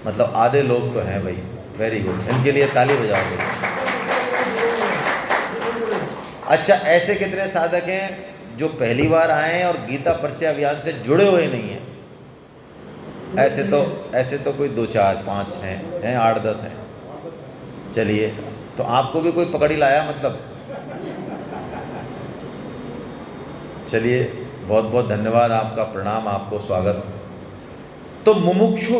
मतलब आधे लोग तो हैं भाई, वेरी गुड, इनके लिए ताली बजाओगे। अच्छा, ऐसे कितने साधक हैं जो पहली बार आए हैं और गीता परिचय अभियान से जुड़े हुए नहीं हैं? ऐसे तो कोई 2 4 5 हैं 8 10 हैं। चलिए, तो आपको भी कोई पकड़ी लाया मतलब? चलिए, बहुत बहुत धन्यवाद, आपका प्रणाम, आपको स्वागत। तो मुमुक्षु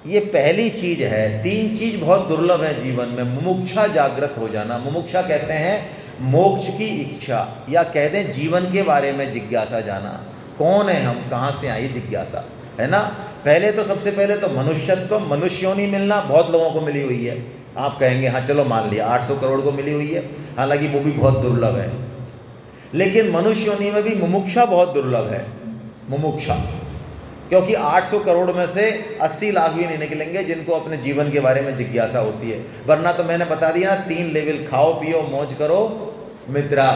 ये पहली चीज है। 3 चीज बहुत दुर्लभ है जीवन में। मुमुक्षा जागृत हो जाना, मुमुक्षा कहते हैं मोक्ष की इच्छा, या कह दें जीवन के बारे में जिज्ञासा जाना। कौन है हम, कहाँ से आए, जिज्ञासा है ना। पहले तो सबसे पहले तो मनुष्यत्व, मनुष्योनी मिलना बहुत लोगों को मिली हुई है। आप कहेंगे हाँ चलो मान लिया 800 करोड़ को मिली हुई है, हालांकि वो भी बहुत दुर्लभ है, लेकिन मनुष्योनी में भी मुमुक्षा बहुत दुर्लभ है। मुमुक्षा, क्योंकि 800 करोड़ में से 80 लाख भी नहीं निकलेंगे जिनको अपने जीवन के बारे में जिज्ञासा होती है। वरना तो मैंने बता दिया ना, 3 लेवल, खाओ पियो मौज करो मित्रा,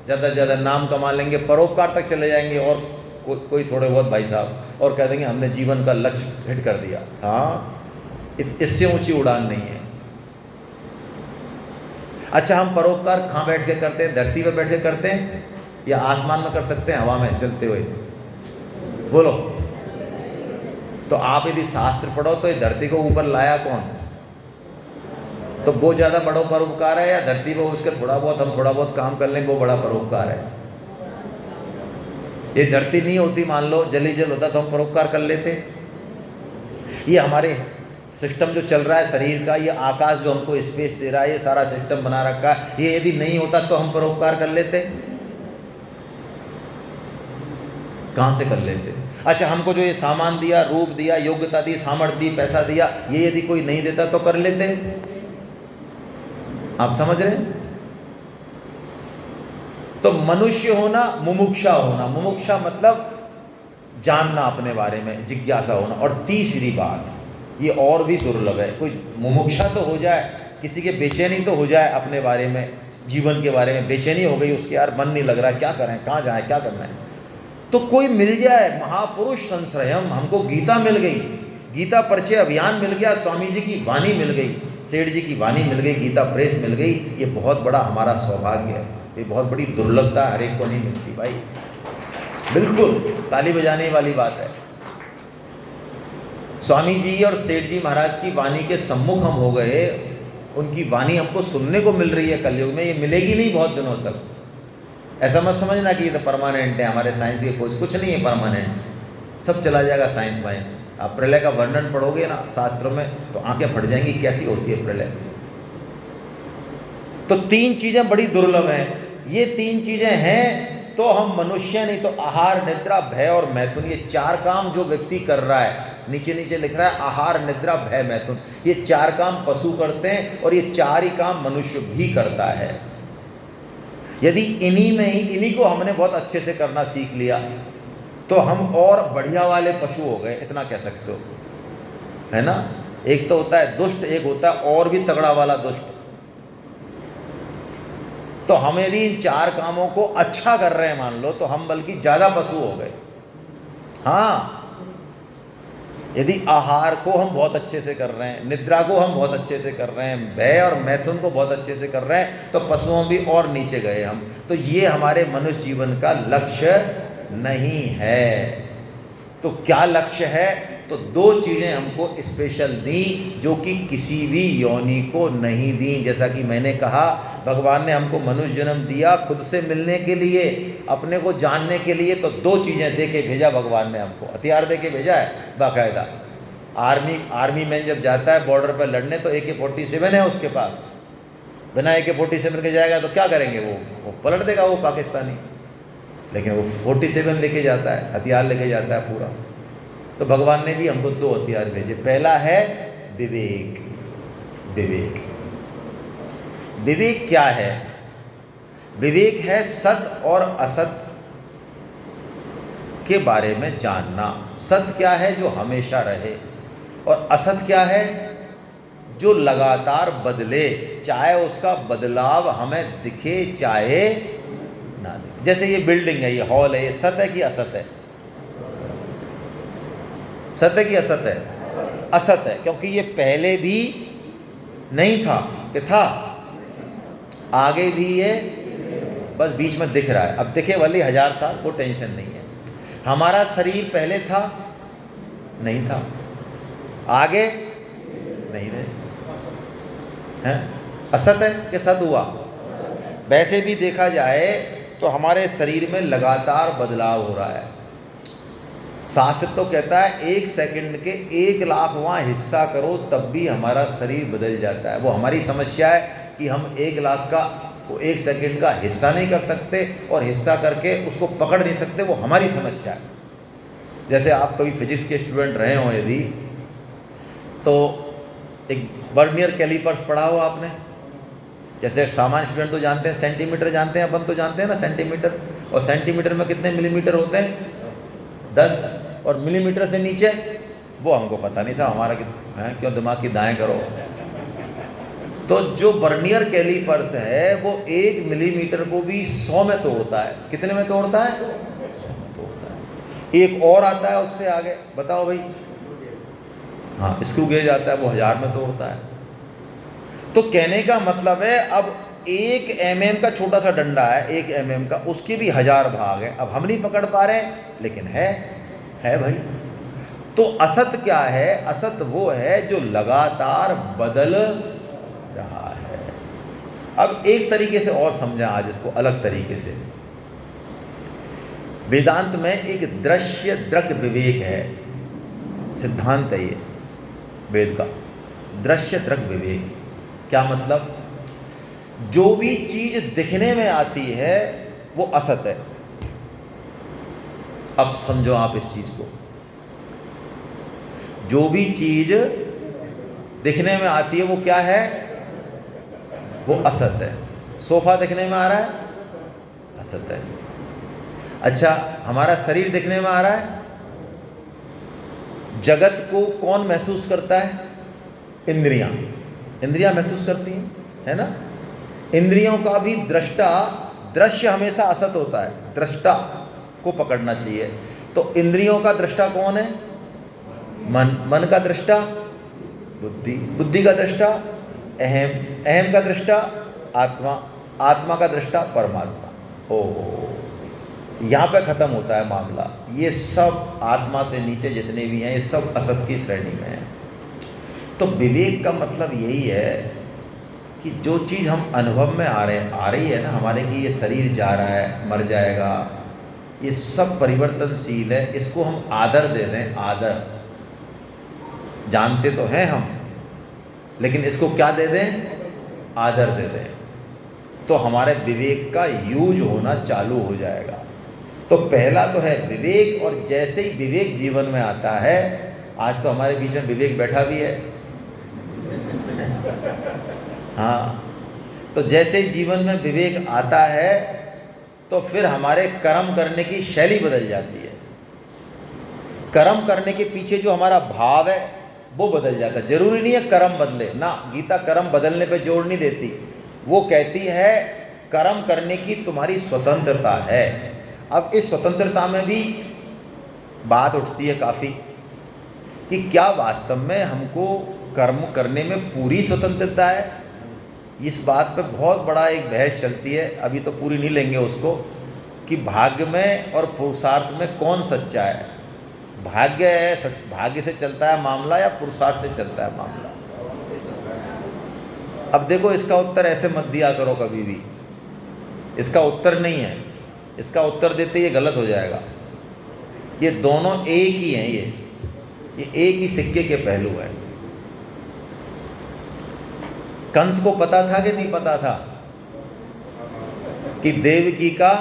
ज़्यादा से ज़्यादा नाम कमा लेंगे, परोपकार तक चले जाएंगे, और कोई थोड़े बहुत भाई साहब और कह देंगे हमने जीवन का लक्ष्य हिट कर दिया। हाँ, इससे ऊंची उड़ान नहीं है। अच्छा, हम परोपकार कहाँ बैठ के करते हैं? धरती पर बैठ के करते हैं या आसमान में कर सकते हैं, हवा में चलते हुए? बोलो। तो आप यदि शास्त्र पढ़ो तो ये धरती को ऊपर लाया कौन? तो वो ज़्यादा बड़ा परोपकार है, या धरती पर उसके थोड़ा बहुत हम थोड़ा बहुत काम कर लें वो बड़ा परोपकार है? ये धरती नहीं होती, मान लो जल ही जल होता तो हम परोपकार कर लेते। ये हमारे सिस्टम जो चल रहा है शरीर का, ये आकाश जो हमको स्पेस दे रहा है, ये सारा सिस्टम बना रखा है, ये यदि नहीं होता तो हम परोपकार कर लेते? कहाँ से कर लेते? अच्छा, हमको जो ये सामान दिया, रूप दिया, योग्यता दी, सामर्थ्य दी, पैसा दिया, ये यदि कोई नहीं देता तो कर लेते? आप समझ रहे हैं? तो मनुष्य होना, मुमुक्षा होना, मुमुक्षा मतलब जानना अपने बारे में, जिज्ञासा होना। और तीसरी बात, ये और भी दुर्लभ है, कोई मुमुक्षा तो हो जाए, किसी के बेचैनी तो हो जाए अपने बारे में, जीवन के बारे में बेचैनी हो गई उसके, यार मन नहीं लग रहा, क्या करें, कहाँ जाएं, क्या करना है, तो कोई मिल जाए, महापुरुष संश्रयम, हमको गीता मिल गई, गीता परिचय अभियान मिल गया, स्वामी जी की वाणी मिल गई, सेठ जी की वाणी मिल गई, गीता प्रेस मिल गई, ये बहुत बड़ा हमारा सौभाग्य है, ये बहुत बड़ी दुर्लभता, हर एक को नहीं मिलती भाई। बिल्कुल ताली बजाने वाली बात है। स्वामी जी और सेठ जी महाराज की वाणी के सम्मुख हम हो गए, उनकी वाणी हमको सुनने को मिल रही है कलयुग में, ये मिलेगी नहीं बहुत दिनों तक। ऐसा मत समझना कि ये तो परमानेंट है, हमारे साइंस की खोज, कुछ नहीं है परमानेंट, सब चला जाएगा साइंस वाइंस। आप प्रलय का वर्णन पढ़ोगे ना शास्त्रों में तो आंखें फट जाएंगी, कैसी होती है प्रलय। तो 3 चीज़ें बड़ी दुर्लभ हैं। ये 3 चीज़ें हैं तो हम मनुष्य, नहीं तो आहार, निद्रा, भय और मैथुन, ये 4 काम जो व्यक्ति कर रहा है, नीचे नीचे लिख रहा है आहार, निद्रा, भय, मैथुन, ये 4 काम पशु करते हैं और ये 4 ही काम मनुष्य भी करता है। यदि इन्हीं को हमने बहुत अच्छे से करना सीख लिया तो हम और बढ़िया वाले पशु हो गए, इतना कह सकते हो, है ना। एक तो होता है दुष्ट, एक होता है और भी तगड़ा वाला दुष्ट। तो हम यदि इन 4 कामों को अच्छा कर रहे हैं मान लो, तो हम बल्कि ज़्यादा पशु हो गए। हाँ, यदि आहार को हम बहुत अच्छे से कर रहे हैं, निद्रा को हम बहुत अच्छे से कर रहे हैं, भय और मैथुन को बहुत अच्छे से कर रहे हैं, तो पशुओं भी और नीचे गए हम। तो ये हमारे मनुष्य जीवन का लक्ष्य नहीं है। तो क्या लक्ष्य है? तो 2 चीज़ें हमको स्पेशल दी जो कि किसी भी योनि को नहीं दी। जैसा कि मैंने कहा, भगवान ने हमको मनुष्य जन्म दिया खुद से मिलने के लिए, अपने को जानने के लिए, तो 2 चीज़ें दे के भेजा भगवान ने हमको, हथियार दे के भेजा है बाकायदा। आर्मी मैन जब जाता है बॉर्डर पर लड़ने तो AK-47 है उसके पास, बिना AK-47 के जाएगा तो क्या करेंगे, वो पलट देगा वो पाकिस्तानी, लेकिन वो 47 लेके जाता है, हथियार लेके जाता है पूरा। तो भगवान ने भी हमको 2 हथियार भेजे। पहला है विवेक। विवेक, विवेक क्या है? विवेक है सत और असत के बारे में जानना। सत्य क्या है? जो हमेशा रहे, और असत क्या है? जो लगातार बदले, चाहे उसका बदलाव हमें दिखे चाहे ना दिखे। जैसे ये बिल्डिंग है, ये हॉल है, ये सत है कि असत है? सत है कि असत है? असत है, क्योंकि ये पहले भी नहीं था कि था, आगे भी ये बस बीच में दिख रहा है। अब दिखे वाली 1000 साल, वो टेंशन नहीं है। हमारा शरीर पहले था? नहीं था। आगे नहीं रहे हैं। असत है कि सत हुआ? वैसे भी देखा जाए तो हमारे शरीर में लगातार बदलाव हो रहा है। शास्त्र तो कहता है 1 सेकंड के 1,00,000वां हिस्सा करो तब भी हमारा शरीर बदल जाता है। वो हमारी समस्या है कि हम 1,00,000 का 1 सेकंड का हिस्सा नहीं कर सकते, और हिस्सा करके उसको पकड़ नहीं सकते, वो हमारी समस्या है। जैसे आप कभी फिजिक्स के स्टूडेंट रहे हो यदि, तो एक वर्नियर कैलिपर्स पढ़ा हो आपने। जैसे सामान्य स्टूडेंट तो जानते हैं, सेंटीमीटर जानते हैं, अपन तो जानते हैं ना सेंटीमीटर, और सेंटीमीटर में कितने मिलीमीटर होते हैं? 10, और मिलीमीटर से नीचे वो हमको पता नहीं साहब, हमारा है क्यों दिमाग की दाएं करो। तो जो वर्नियर कैलिपर्स है वो 1 मिलीमीटर को भी 100 में तोड़ता है। कितने में तोड़ता है? 100 में तोड़ता है। एक और आता है उससे आगे, बताओ भाई। हाँ, स्क्रू गेज आता है, वो 1000 में तोड़ता है। तो कहने का मतलब है, अब 1 mm का छोटा सा डंडा है, 1 mm का, उसके भी 1000 भाग हैं। अब हम नहीं पकड़ पा रहे, लेकिन है भाई। तो असत क्या है? असत वो है जो लगातार बदल रहा है। अब एक तरीके से और समझें आज इसको, अलग तरीके से। वेदांत में एक दृश्य दृक विवेक है, सिद्धांत है ये वेद का। दृश्य दृक विवेक क्या मतलब? जो भी चीज दिखने में आती है वो असत है। अब समझो आप इस चीज को, जो भी चीज दिखने में आती है वो क्या है? वो असत है। सोफा दिखने में आ रहा है, असत है। अच्छा, हमारा शरीर दिखने में आ रहा है, जगत को कौन महसूस करता है? इंद्रियां। इंद्रियां महसूस करती हैं, है ना? इंद्रियों का भी दृष्टा, दृश्य हमेशा असत होता है, दृष्टा को पकड़ना चाहिए। तो इंद्रियों का दृष्टा कौन है? मन। मन का दृष्टा बुद्धि। बुद्धि का दृष्टा अहम। अहम का दृष्टा आत्मा। आत्मा का दृष्टा परमात्मा। ओ, यहाँ पे खत्म होता है मामला। ये सब आत्मा से नीचे जितने भी हैं, ये सब असत की श्रेणी में हैं। तो विवेक का मतलब यही है कि जो चीज़ हम अनुभव में आ रही है ना हमारे, कि ये शरीर जा रहा है, मर जाएगा, ये सब परिवर्तनशील है, इसको हम आदर दे दें। आदर, जानते तो हैं हम, लेकिन इसको क्या दे दें? आदर दे दें, तो हमारे विवेक का यूज होना चालू हो जाएगा। तो पहला तो है विवेक, और जैसे ही विवेक जीवन में आता है, आज तो हमारे बीच में विवेक बैठा भी है हाँ, तो जैसे जीवन में विवेक आता है तो फिर हमारे कर्म करने की शैली बदल जाती है। कर्म करने के पीछे जो हमारा भाव है वो बदल जाता है। जरूरी नहीं है कर्म बदले ना, गीता कर्म बदलने पे जोर नहीं देती। वो कहती है कर्म करने की तुम्हारी स्वतंत्रता है। अब इस स्वतंत्रता में भी बात उठती है काफ़ी कि क्या वास्तव में हमको कर्म करने में पूरी स्वतंत्रता है। इस बात पे बहुत बड़ा एक बहस चलती है, अभी तो पूरी नहीं लेंगे उसको, कि भाग्य में और पुरुषार्थ में कौन सच्चा है। भाग्य है, भाग्य से चलता है मामला, या पुरुषार्थ से चलता है मामला। अब देखो, इसका उत्तर ऐसे मत दिया करो कभी भी, इसका उत्तर नहीं है। इसका उत्तर देते ये गलत हो जाएगा। ये दोनों एक ही हैं, ये एक ही सिक्के के पहलू हैं। कंस को पता था कि नहीं पता था कि देवकी का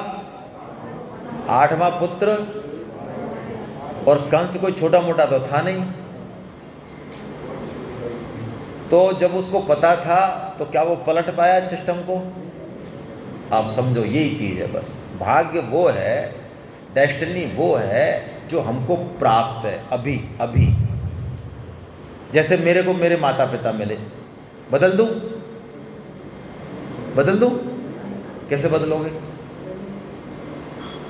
8वां पुत्र, और कंस कोई छोटा मोटा तो था नहीं। तो जब उसको पता था तो क्या वो पलट पाया सिस्टम को? आप समझो, यही चीज़ है बस। भाग्य वो है, डेस्टिनी वो है जो हमको प्राप्त है अभी अभी। जैसे मेरे को मेरे माता पिता मिले, बदल दूं? बदल दूं? कैसे बदलोगे?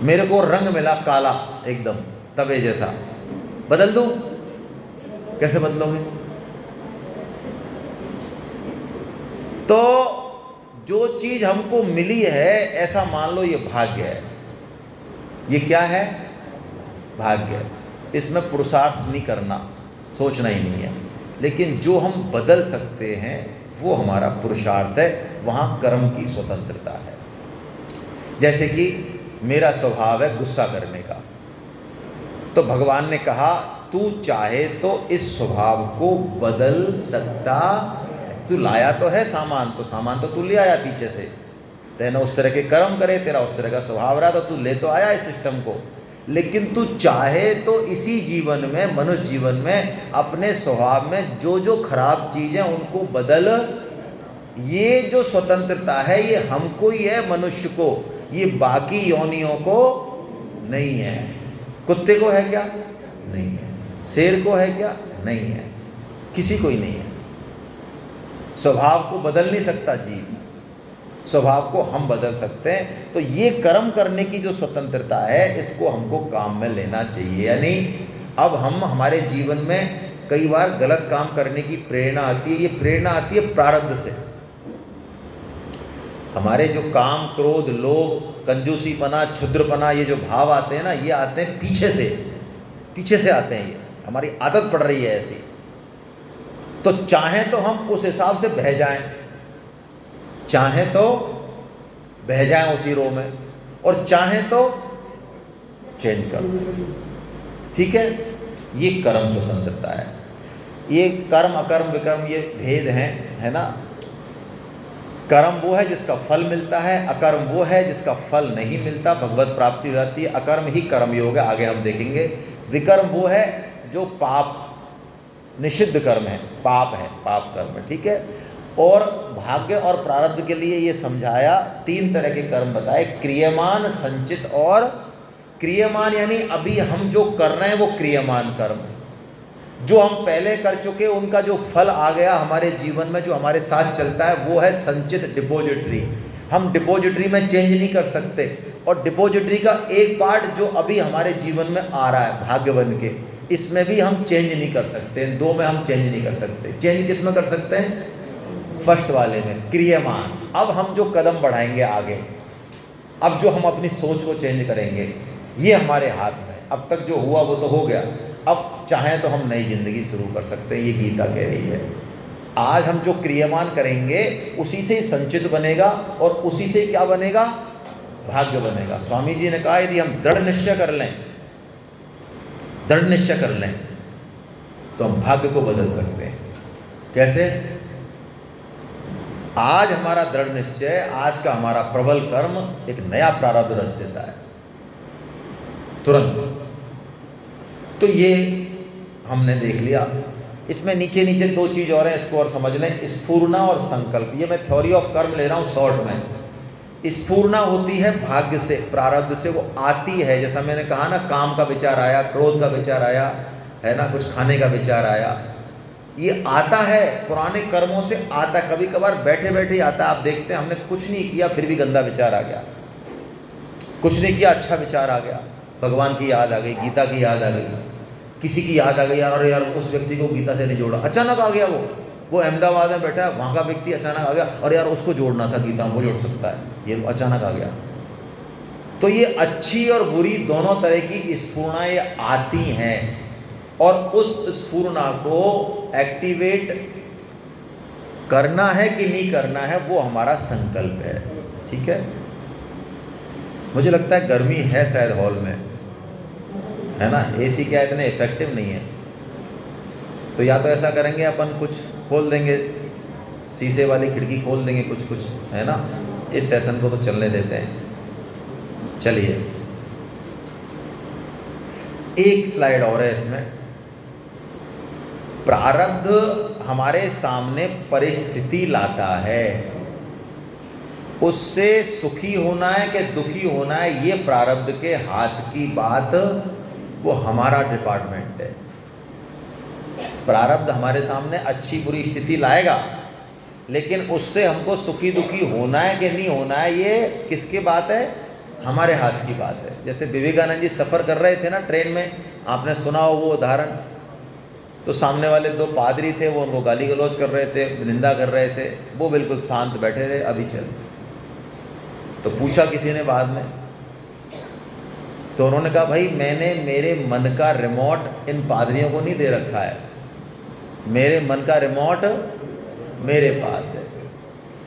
मेरे को रंग मिला काला एकदम तवे जैसा, बदल दूं? कैसे बदलोगे? तो जो चीज हमको मिली है, ऐसा मान लो ये भाग्य है। ये क्या है? भाग्य। इसमें पुरुषार्थ नहीं करना, सोचना ही नहीं है। लेकिन जो हम बदल सकते हैं वो हमारा पुरुषार्थ है, वहाँ कर्म की स्वतंत्रता है। जैसे कि मेरा स्वभाव है गुस्सा करने का, तो भगवान ने कहा तू चाहे तो इस स्वभाव को बदल सकता। तू लाया तो है सामान, तो सामान तो तू ले आया पीछे से, तेने उस तरह के कर्म करे, तेरा उस तरह का स्वभाव रहा, तो तू ले तो आया इस सिस्टम को। लेकिन तू चाहे तो इसी जीवन में, मनुष्य जीवन में, अपने स्वभाव में जो जो खराब चीज़ें उनको बदल। ये जो स्वतंत्रता है ये हमको ही है, मनुष्य को, ये बाकी योनियों को नहीं है। कुत्ते को है क्या? नहीं है। शेर को है क्या? नहीं है। किसी को ही नहीं है। स्वभाव को बदल नहीं सकता जीव, स्वभाव को हम बदल सकते हैं। तो ये कर्म करने की जो स्वतंत्रता है, इसको हमको काम में लेना चाहिए। यानी अब हम, हमारे जीवन में कई बार गलत काम करने की प्रेरणा आती है। ये प्रेरणा आती है प्रारब्ध से। हमारे जो काम, क्रोध, लोभ, कंजूसीपना, क्षुद्रपना, ये जो भाव आते हैं ना, ये आते हैं पीछे से आते हैं। ये हमारी आदत पड़ रही है ऐसी। तो चाहें तो हम उस हिसाब से बह जाएं, चाहें तो बह जाएं उसी रो में, और चाहें तो चेंज कर दें। ठीक है? ये कर्म स्वतंत्रता है। ये कर्म, अकर्म, विकर्म, ये भेद हैं, है ना। कर्म वो है जिसका फल मिलता है, अकर्म वो है जिसका फल नहीं मिलता, भगवत प्राप्ति हो जाती है। अकर्म ही कर्म योग है, आगे हम देखेंगे। विकर्म वो है जो पाप, निषिद्ध कर्म है, पाप है, पाप कर्म है। ठीक है? और भाग्य और प्रारब्ध के लिए ये समझाया, 3 तरह के कर्म बताए, क्रियमान, संचित और क्रियमान। यानी अभी हम जो कर रहे हैं वो क्रियमान कर्म, जो हम पहले कर चुके उनका जो फल आ गया हमारे जीवन में, जो हमारे साथ चलता है, वो है संचित, डिपॉजिटरी। हम डिपॉजिटरी में चेंज नहीं कर सकते। और डिपॉजिटरी का एक पार्ट जो अभी हमारे जीवन में आ रहा है भाग्य बन के, इसमें भी हम चेंज नहीं कर सकते। 2 में हम चेंज नहीं कर सकते। चेंज किस में कर सकते हैं? फर्स्ट वाले में, क्रियमान। अब हम जो कदम बढ़ाएंगे आगे, अब जो हम अपनी सोच को चेंज करेंगे, ये हमारे हाथ में। अब तक जो हुआ वो तो हो गया, अब चाहें तो हम नई जिंदगी शुरू कर सकते हैं। ये गीता कह रही है। आज हम जो क्रियमान करेंगे उसी से संचित बनेगा, और उसी से क्या बनेगा? भाग्य बनेगा। स्वामी जी ने कहा यदि हम दृढ़ निश्चय कर लें, दृढ़ निश्चय कर लें, तो हम भाग्य को बदल सकते हैं। कैसे? आज हमारा दृढ़ निश्चय, आज का हमारा प्रबल कर्म एक नया प्रारब्ध रच देता है तुरंत। तो ये हमने देख लिया। इसमें नीचे नीचे 2 चीज़ और हैं, इसको और समझ लें। स्फूर्णा और संकल्प। ये मैं थ्योरी ऑफ कर्म ले रहा हूँ शॉर्ट में। स्फूर्णा होती है भाग्य से, प्रारब्ध से, वो आती है। जैसा मैंने कहा ना, काम का विचार आया, क्रोध का विचार आया, है ना, कुछ खाने का विचार आया, ये आता है पुराने कर्मों से आता। कभी कभार बैठे बैठे ही आता है। आप देखते हैं हमने कुछ नहीं किया फिर भी गंदा विचार आ गया, कुछ नहीं किया अच्छा विचार आ गया, भगवान की याद आ गई, गीता की याद आ गई, किसी की याद आ गई, यार अरे यार उस व्यक्ति को गीता से नहीं जोड़ा, अचानक आ गया। वो अहमदाबाद में बैठा है, वहाँ का व्यक्ति अचानक आ गया, और यार उसको जोड़ना था गीता में, वो जोड़ सकता है, ये अचानक आ गया। तो ये अच्छी और बुरी दोनों तरह की स्फूर्णाएँ आती हैं, और उस स्फूर्णा को एक्टिवेट करना है कि नहीं करना है वो हमारा संकल्प है। ठीक है? मुझे लगता है गर्मी है शायद हॉल में, है ना, एसी क्या इतने इफेक्टिव नहीं है। तो या तो ऐसा करेंगे अपन, कुछ खोल देंगे, शीशे वाली खिड़की खोल देंगे, कुछ है ना, इस सेशन को तो चलने देते हैं। चलिए, एक स्लाइड और है इसमें। प्रारब्ध हमारे सामने परिस्थिति लाता है, उससे सुखी होना है कि दुखी होना है, ये प्रारब्ध के हाथ की बात, वो हमारा डिपार्टमेंट है। प्रारब्ध हमारे सामने अच्छी बुरी स्थिति लाएगा, लेकिन उससे हमको सुखी दुखी होना है कि नहीं होना है, ये किसकी बात है? हमारे हाथ की बात है। जैसे विवेकानंद जी सफ़र कर रहे थे ना ट्रेन में, आपने सुना हो वो उदाहरण। तो सामने वाले दो पादरी थे, वो उनको गाली गलौज कर रहे थे, निंदा कर रहे थे, वो बिल्कुल शांत बैठे थे, अभी चल। तो पूछा किसी ने बाद में, तो उन्होंने कहा भाई मैंने मेरे मन का रिमोट इन पादरियों को नहीं दे रखा है, मेरे मन का रिमोट मेरे पास है।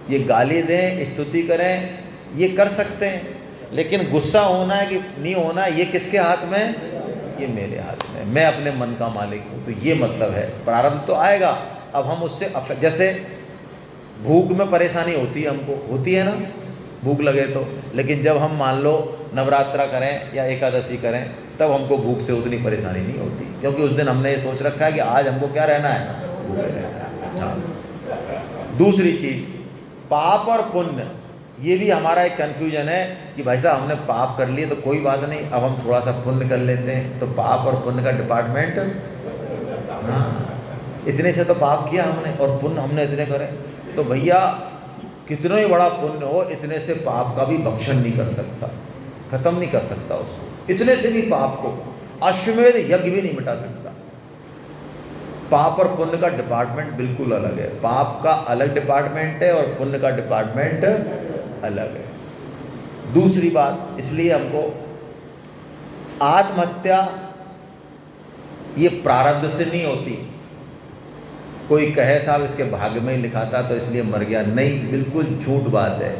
ये गाली दें, स्तुति करें, ये कर सकते हैं, लेकिन गुस्सा होना है कि नहीं होना, ये किसके हाथ में? ये मेरे हाथ में, मैं अपने मन का मालिक हूँ। तो ये मतलब है प्रारब्ध तो आएगा, अब हम उससे जैसे भूख में परेशानी होती है, हमको होती है ना, भूख लगे तो, लेकिन जब हम मान लो नवरात्रा करें या एकादशी करें, तब हमको भूख से उतनी परेशानी नहीं होती, क्योंकि उस दिन हमने ये सोच रखा है कि आज हमको क्या रहना है? भूखे रहना है। हाँ। दूसरी चीज़, पाप और पुण्य, ये भी हमारा एक कन्फ्यूजन है कि भाई साहब हमने पाप कर लिए तो कोई बात नहीं, अब हम थोड़ा सा पुण्य कर लेते हैं, तो पाप और पुण्य का डिपार्टमेंट, हाँ, इतने से तो पाप किया हमने और पुण्य हमने इतने करे, तो भैया कितना ही बड़ा पुण्य हो, इतने से पाप का भी भक्षण नहीं कर सकता, खत्म नहीं कर सकता उसको, इतने से भी पाप को अश्वमेध यज्ञ भी नहीं मिटा सकता। पाप और पुण्य का डिपार्टमेंट बिल्कुल अलग है, पाप का अलग डिपार्टमेंट है और पुण्य का डिपार्टमेंट अलग है। दूसरी बात, इसलिए हमको आत्महत्या ये प्रारब्ध से नहीं होती। कोई कहे साहब इसके भाग्य में ही लिखा था तो इसलिए मर गया, नहीं, बिल्कुल झूठ बात है।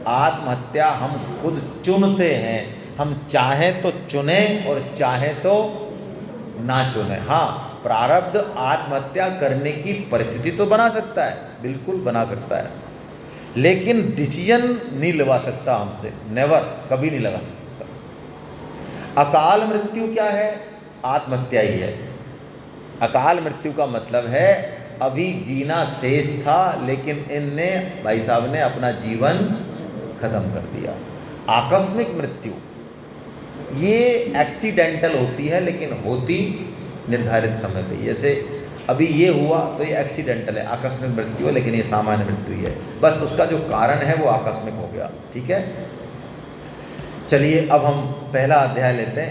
आत्महत्या हम खुद चुनते हैं, हम चाहें तो चुने और चाहें तो ना चुने। हाँ, प्रारब्ध आत्महत्या करने की परिस्थिति तो बना सकता है, बिल्कुल बना सकता है, लेकिन डिसीजन नहीं लगा सकता हमसे, नेवर, कभी नहीं लगा सकता। अकाल मृत्यु क्या है? आत्महत्या ही है। अकाल मृत्यु का मतलब है अभी जीना शेष था, लेकिन इनने, भाई साहब ने अपना जीवन खत्म कर दिया। आकस्मिक मृत्यु ये एक्सीडेंटल होती है, लेकिन होती निर्धारित समय पे। जैसे अभी ये हुआ तो ये एक्सीडेंटल है, आकस्मिक मृत्यु है, लेकिन ये सामान्य मृत्यु ही है, बस उसका जो कारण है वो आकस्मिक हो गया। ठीक है, चलिए अब हम पहला अध्याय लेते हैं।